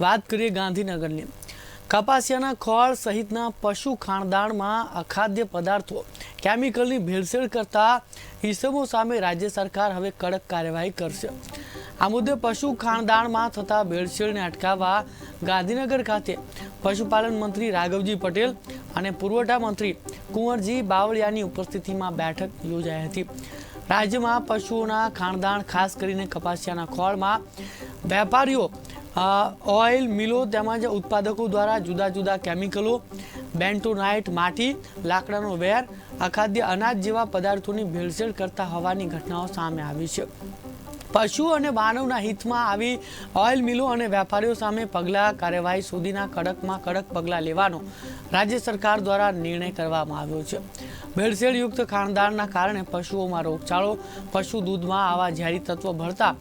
વાત કરીએ ગાંધીનગરની। કપાસિયાના ખોળ સહિતના પશુ ખાણદાણમાં અખાદ્ય પદાર્થો કેમિકલની ભેળસેળ કરતા ઇસમો સામે રાજ્ય સરકાર હવે કડક કાર્યવાહી કરશે। આ મુદ્દે પશુ ખાણદાણમાં થતા ભેળસેળને અટકાવવા ગાંધીનગર ખાતે પશુપાલન મંત્રી રાઘવજી પટેલ અને પુરવઠા મંત્રી કુંવરજી બાવળિયાની ઉપસ્થિતિમાં બેઠક યોજાઈ હતી। રાજ્યમાં પશુઓના ખાણદાણ ખાસ કરીને કપાસિયાના ખોળમાં વેપારીઓ ઓઇલ મિલો તેમજ ઉત્પાદકો દ્વારા જુદા જુદા કેમિકલો, બેન્ટોનાઇટ, માટી, લાકડાનો વેર, અખાદ્ય અનાજ જેવા પદાર્થોની ભેળસેળ કરતા હોવાની ઘટનાઓ સામે આવી છે। પશુઓ અને માનવના હિતમાં આવી ઓઇલ મિલો અને વેપારીઓ સામે પગલાં કાર્યવાહી સુધીના કડકમાં કડક પગલાં લેવાનો રાજ્ય સરકાર દ્વારા નિર્ણય કરવામાં આવ્યો છે। ભેળસેળયુક્ત ખાણદાણના કારણે પશુઓમાં રોગચાળો, પશુ દૂધમાં આવા ઝેરી તત્વો ભળતા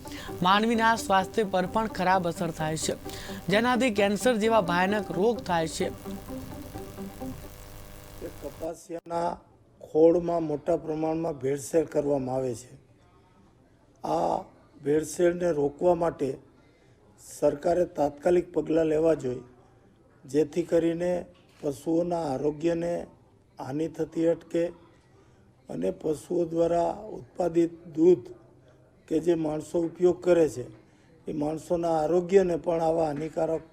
માનવીના સ્વાસ્થ્ય પર પણ ખરાબ અસર થાય છે, જેનાથી કેન્સર જેવા ભયાનક રોગ થાય છે। કપાસિયાના ખોળમાં મોટા પ્રમાણમાં ભેળસેળ કરવામાં આવે છે। આ ભેળસેળને રોકવા માટે સરકારે તાત્કાલિક પગલાં લેવા જોઈએ, જેથી કરીને પશુઓના આરોગ્યને હાનિ થતી અટકે અને પશુઓ દ્વારા ઉત્પાદિત દૂધ કે જે માણસો ઉપયોગ કરે છે એ માણસોના આરોગ્યને પણ આવા હાનિકારક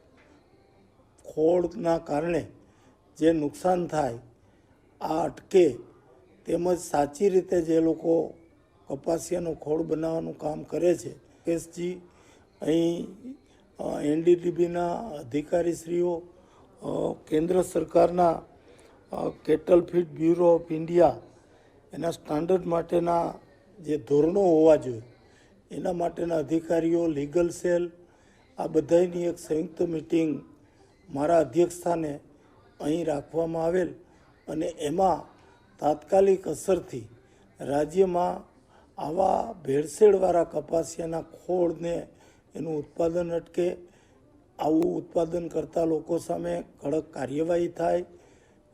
ખોળના કારણે જે નુકસાન થાય આ અટકે, તેમજ સાચી રીતે જે લોકો કપાસિયાનો ખોળ બનાવવાનું કામ કરે છે કેસજી અહીં એનડીડીબીના અધિકારીશ્રીઓ, કેન્દ્ર સરકારના cattle feed bureau of India એના સ્ટાન્ડર્ડ માટેના જે ધોરણો હોવા જોઈએ એના માટેના અધિકારીઓ, લીગલ સેલ, આ બધાની એક સંયુક્ત મિટિંગ મારા અધ્યક્ષસ્થાને અહીં રાખવામાં આવેલ અને એમાં તાત્કાલિક અસરથી રાજ્યમાં આવા ભેળસેળવાળા કપાસિયાના ખોળને એનું ઉત્પાદન અટકે, આવું ઉત્પાદન કરતા લોકો સામે કડક કાર્યવાહી થાય,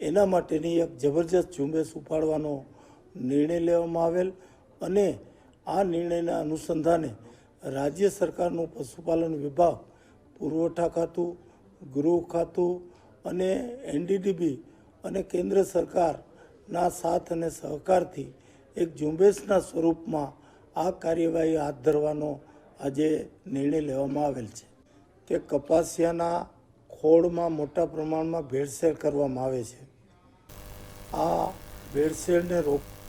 એના માટેની એક જબરજસ્ત ઝુંબેશ ઉપાડવાનો નિર્ણય લેવામાં આવેલ અને આ નિર્ણયના અનુસંધાને રાજ્ય સરકારનું પશુપાલન વિભાગ, પુરવઠા ખાતું, ગૃહ ખાતું અને એનડીડીબી અને કેન્દ્ર સરકારના સાથ અને સહકારથી એક ઝુંબેશના સ્વરૂપમાં આ કાર્યવાહી હાથ ધરવાનો આજે નિર્ણય લેવામાં આવેલ છે કે કપાસિયાના ખોળમાં મોટા પ્રમાણમાં ભેળસેળ કરવામાં આવે છે। આ ભેળસેળને રોક